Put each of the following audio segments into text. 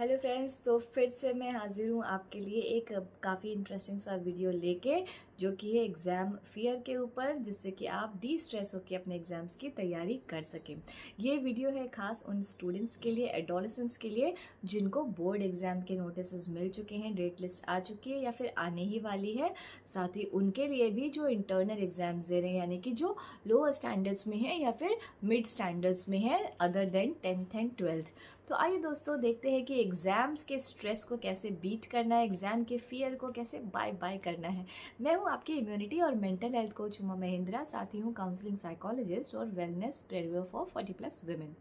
Hello friends, तो फिर से मैं हाजिर हूँ आपके लिए एक काफ़ी इंटरेस्टिंग सा वीडियो लेके, जो कि है एग्ज़ाम फियर के ऊपर, जिससे कि आप डी स्ट्रेस होकर अपने एग्ज़ाम्स की तैयारी कर सकें। ये वीडियो है खास उन स्टूडेंट्स के लिए, एडोलेसेंट्स के लिए, जिनको बोर्ड एग्ज़ाम के नोटिस मिल चुके हैं, डेट लिस्ट आ चुकी है या फिर आने ही वाली है। साथ ही उनके लिए भी जो इंटरनल एग्ज़ाम्स दे रहे हैं, यानी कि जो लोअर स्टैंडर्ड्स में है या फिर मिड स्टैंडर्ड्स में है other than 10th and 12th। तो आइए दोस्तों, देखते हैं कि एग्ज़ाम्स के स्ट्रेस को कैसे बीट करना है, एग्ज़ाम के फियर को कैसे बाय बाय करना है। मैं हूं आपकी इम्यूनिटी और mental health coach Uma Mahindra, साथ ही हूं काउंसलिंग साइकोलॉजिस्ट और वेलनेस प्रेरियर फॉर 40+ वुमेन।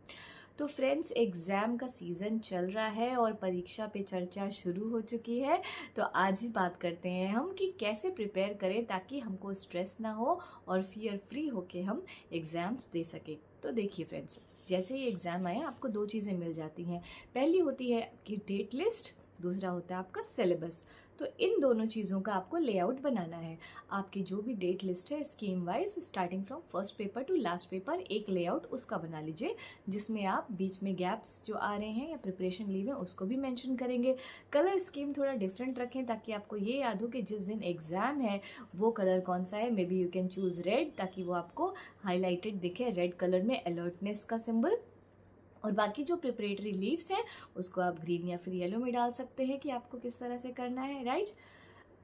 तो फ्रेंड्स, एग्ज़ाम का सीज़न चल रहा है और परीक्षा पे चर्चा शुरू हो चुकी है। तो आज ही बात करते हैं हम कि कैसे प्रिपेयर करें ताकि हमको स्ट्रेस ना हो और फियर फ्री होके हम एग्ज़ाम्स दे सकें। तो देखिए फ्रेंड्स, जैसे ही एग्ज़ाम आए आपको दो चीज़ें मिल जाती हैं। पहली होती है आपकी डेट लिस्ट, दूसरा होता है आपका सिलेबस। तो इन दोनों चीज़ों का आपको लेआउट बनाना है। आपकी जो भी डेट लिस्ट है scheme wise, starting from first paper two last paper, एक लेआउट उसका बना लीजिए, जिसमें आप बीच में गैप्स जो आ रहे हैं या प्रिपरेशन लीव है उसको भी मेंशन करेंगे। कलर स्कीम थोड़ा डिफरेंट रखें ताकि आपको ये याद हो कि जिस दिन एग्ज़ाम है वो कलर कौन सा है। May be you can choose red, ताकि वो आपको हाईलाइटेड दिखे रेड कलर में, अलर्टनेस का सिंबल। और बाकी जो प्रिपरेटरी लीव्स हैं उसको आप ग्रीन या फिर येलो में डाल सकते हैं कि आपको किस तरह से करना है, राइट।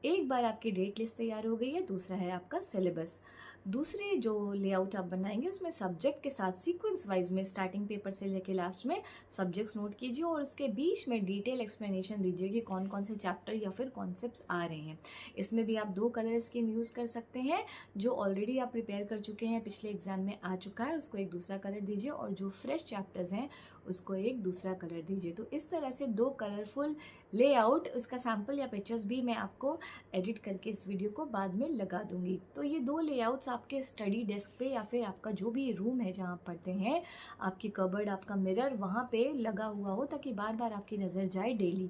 एक बार आपकी डेट लिस्ट तैयार हो गई है, दूसरा है आपका सिलेबस। दूसरे जो लेआउट आप बनाएंगे उसमें सब्जेक्ट के साथ सीक्वेंस वाइज में स्टार्टिंग पेपर से लेके लास्ट में सब्जेक्ट्स नोट कीजिए और उसके बीच में डिटेल एक्सप्लेनेशन दीजिए कि कौन कौन से चैप्टर या फिर कॉन्सेप्ट्स आ रहे हैं। इसमें भी आप दो कलर स्कीम यूज़ कर सकते हैं। जो ऑलरेडी आप प्रिपेयर कर चुके हैं, पिछले एग्जाम में आ चुका है, उसको एक दूसरा कलर दीजिए और जो फ्रेश चैप्टर्स हैं उसको एक दूसरा कलर दीजिए। तो इस तरह से दो कलरफुल लेआउट, उसका सैम्पल या पिक्चर्स भी मैं आपको एडिट करके इस वीडियो को बाद में लगा दूंगी। तो ये दो लेआउट्स आपके स्टडी डेस्क पे या फिर आपका जो भी रूम है जहाँ आप पढ़ते हैं, आपकी कबर्ड, आपका मिरर, वहाँ पे लगा हुआ हो ताकि बार बार आपकी नज़र जाए डेली।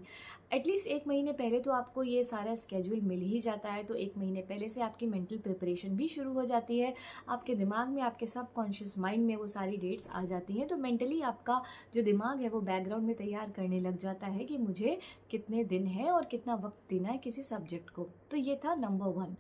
एटलीस्ट एक महीने पहले तो आपको ये सारा स्केड्यूल मिल ही जाता है, तो एक महीने पहले से आपकी मेंटल प्रिपरेशन भी शुरू हो जाती है। आपके दिमाग में, आपके सबकॉन्शियस माइंड में वो सारी डेट्स आ जाती हैं, तो मेंटली आपका जो दिमाग है वो बैकग्राउंड में तैयार करने लग जाता है कि मुझे कितने दिन है और कितना वक्त देना है किसी सब्जेक्ट को। तो ये था नंबर 1।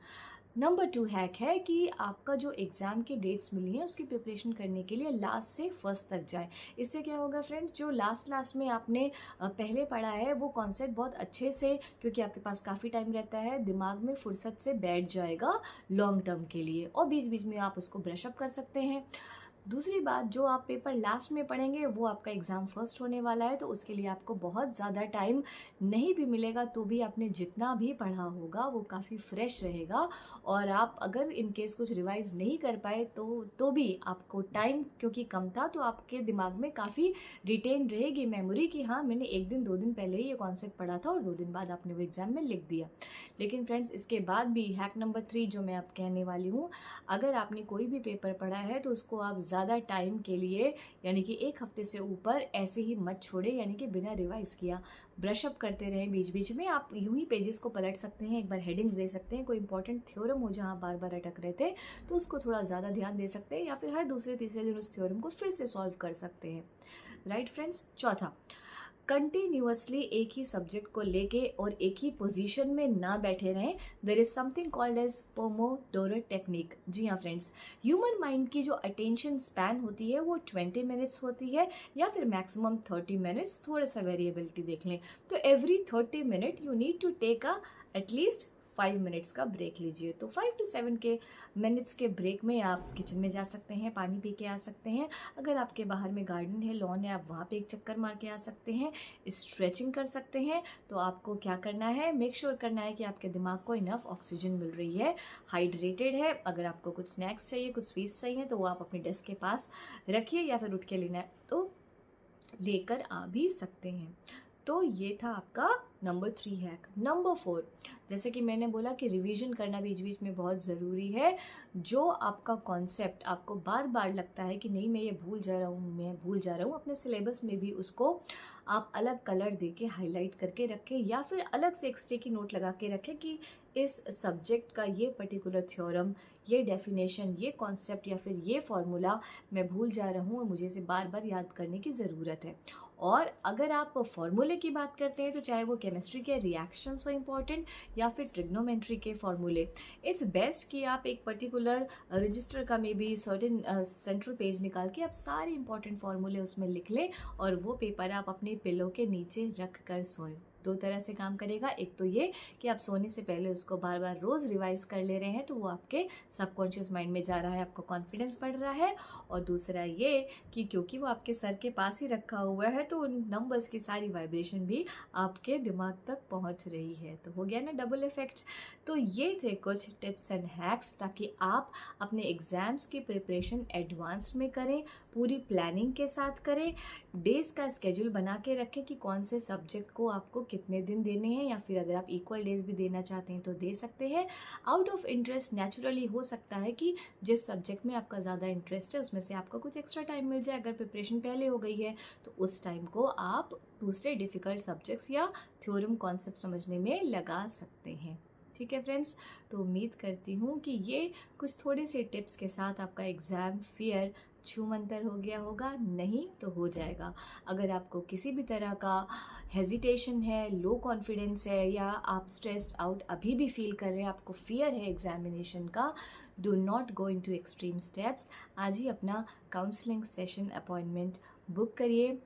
नंबर 2 हैक है कि आपका जो एग्ज़ाम की डेट्स मिली हैं उसकी प्रिपरेशन करने के लिए लास्ट से फर्स्ट तक जाए। इससे क्या होगा फ्रेंड्स, जो लास्ट में आपने पहले पढ़ा है वो कॉन्सेप्ट बहुत अच्छे से, क्योंकि आपके पास काफ़ी टाइम रहता है, दिमाग में फुर्सत से बैठ जाएगा लॉन्ग टर्म के लिए, और बीच बीच में आप उसको ब्रश अप कर सकते हैं। दूसरी बात, जो आप पेपर लास्ट में पढ़ेंगे वो आपका एग्ज़ाम फर्स्ट होने वाला है, तो उसके लिए आपको बहुत ज़्यादा टाइम नहीं भी मिलेगा, तो भी आपने जितना भी पढ़ा होगा वो काफ़ी फ्रेश रहेगा। और आप अगर इन केस कुछ रिवाइज नहीं कर पाए तो भी आपको टाइम क्योंकि कम था, तो आपके दिमाग में काफ़ी रिटेन रहेगी मेमोरी कि हाँ, मैंने एक दिन दो दिन पहले ही ये कॉन्सेप्ट पढ़ा था और 2 दिन बाद आपने वो एग्ज़ाम में लिख दिया। लेकिन फ्रेंड्स, इसके बाद भी हैक नंबर 3 जो मैं आप कहने वाली हूँ, अगर आपने कोई भी पेपर पढ़ा है तो उसको आप ज़्यादा टाइम के लिए, यानी कि 1 हफ्ते से ऊपर ऐसे ही मत छोड़े, यानी कि बिना रिवाइज किया ब्रश अप करते रहें। बीच बीच में आप यूं ही पेजेस को पलट सकते हैं, एक बार हेडिंग्स दे सकते हैं, कोई इंपॉर्टेंट थ्योरम हो जहाँ बार बार अटक रहे थे तो उसको थोड़ा ज़्यादा ध्यान दे सकते हैं, या फिर हर दूसरे तीसरे दिन उस थ्योरम को फिर से सॉल्व कर सकते हैं, राइट फ्रेंड्स। चौथा, कंटिन्यूअसली एक ही सब्जेक्ट को लेके और एक ही पोजीशन में ना बैठे रहें। There is something called as Pomodoro technique. जी हाँ फ्रेंड्स, ह्यूमन माइंड की जो अटेंशन स्पैन होती है वो 20 मिनट्स होती है, या फिर मैक्सिमम 30 मिनट्स, थोड़ा सा वेरिएबिलिटी देख लें। तो every 30 minute you need to take a at least 5 minutes का ब्रेक लीजिए। तो 5 to 7 के मिनट्स के ब्रेक में आप किचन में जा सकते हैं, पानी पी के आ सकते हैं। अगर आपके बाहर में गार्डन है, लॉन है, आप वहाँ पे एक चक्कर मार के आ सकते हैं, स्ट्रेचिंग कर सकते हैं। तो आपको क्या करना है, मेक श्योर करना है कि आपके दिमाग को इनफ ऑक्सीजन मिल रही है, हाइड्रेटेड है। अगर आपको कुछ स्नैक्स चाहिए, कुछ स्वीट्स चाहिए, तो वो आप अपने डेस्क के पास रखिए, या फिर उठ के लेना है तो लेकर आ भी सकते हैं। तो ये था आपका नंबर 3 हैक। नंबर 4, जैसे कि मैंने बोला कि रिवीजन करना बीच बीच में बहुत ज़रूरी है। जो आपका कॉन्सेप्ट आपको बार बार लगता है कि नहीं मैं ये भूल जा रहा हूँ, मैं भूल जा रहा हूँ, अपने सिलेबस में भी उसको आप अलग कलर दे के हाईलाइट करके रखें, या फिर अलग से एक स्टिकी नोट लगा के रखें कि इस सब्जेक्ट का ये पर्टिकुलर थ्योरम, ये डेफिनेशन, ये कॉन्सेप्ट या फिर ये फॉर्मूला मैं भूल जा रहा हूँ और मुझे इसे बार बार याद करने की ज़रूरत है। और अगर आप फॉर्मूले की बात करते हैं तो चाहे वो केमिस्ट्री के रिएक्शंस हो इम्पॉर्टेंट या फिर ट्रिग्नोमेट्री के फॉर्मूले, इट्स बेस्ट कि आप एक पर्टिकुलर रजिस्टर का may be certain central page निकाल के आप सारे इंपॉर्टेंट फॉर्मूले उसमें लिख लें और वो पेपर आप अपने पिलो के नीचे रख कर सोएं। 2 तरह से काम करेगा। एक तो ये कि आप सोने से पहले उसको बार बार रोज़ रिवाइज कर ले रहे हैं तो वो आपके सबकॉन्शियस माइंड में जा रहा है, आपको कॉन्फिडेंस बढ़ रहा है। और दूसरा ये कि क्योंकि वो आपके सर के पास ही रखा हुआ है तो उन नंबर्स की सारी वाइब्रेशन भी आपके दिमाग तक पहुंच रही है। तो हो गया ना डबल इफेक्ट। तो ये थे कुछ टिप्स एंड हैक्स ताकि आप अपने एग्ज़ाम्स की प्रिपरेशन एडवांस में करें, पूरी प्लानिंग के साथ करें, डेज का स्केड्यूल बना के रखें कि कौन से सब्जेक्ट को आपको कितने दिन देने हैं, या फिर अगर आप इक्वल डेज भी देना चाहते हैं तो दे सकते हैं। आउट ऑफ इंटरेस्ट नेचुरली हो सकता है कि जिस सब्जेक्ट में आपका ज़्यादा इंटरेस्ट है उसमें से आपको कुछ एक्स्ट्रा टाइम मिल जाए। अगर प्रिपरेशन पहले हो गई है तो उस टाइम को आप दूसरे डिफ़िकल्ट सब्जेक्ट्स या थ्योरम कॉन्सेप्ट समझने में लगा सकते हैं। ठीक है फ्रेंड्स, तो उम्मीद करती हूँ कि ये कुछ थोड़े से टिप्स के साथ आपका एग्ज़ाम फियर छूमंतर हो गया होगा। नहीं तो हो जाएगा। अगर आपको किसी भी तरह का हेजिटेशन है, लो कॉन्फिडेंस है या आप स्ट्रेस्ड आउट अभी भी फील कर रहे हैं, आपको फियर है एग्जामिनेशन का, do not go into extreme steps. आज ही अपना काउंसलिंग सेशन अपॉइंटमेंट बुक करिए।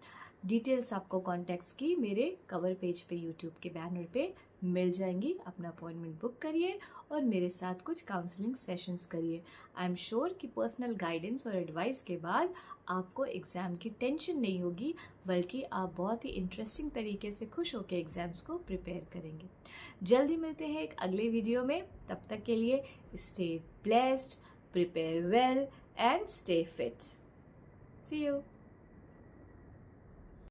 डिटेल्स आपको कॉन्टैक्ट्स की मेरे कवर पेज पे यूट्यूब के बैनर पे मिल जाएंगी। अपना अपॉइंटमेंट बुक करिए और मेरे साथ कुछ काउंसलिंग सेशंस करिए। आई एम श्योर कि पर्सनल गाइडेंस और एडवाइस के बाद आपको एग्ज़ाम की टेंशन नहीं होगी, बल्कि आप बहुत ही इंटरेस्टिंग तरीके से खुश होकर एग्ज़ाम्स को प्रिपेयर करेंगे। जल्दी मिलते हैं एक अगले वीडियो में। तब तक के लिए stay blessed, prepare well and stay fit. See you.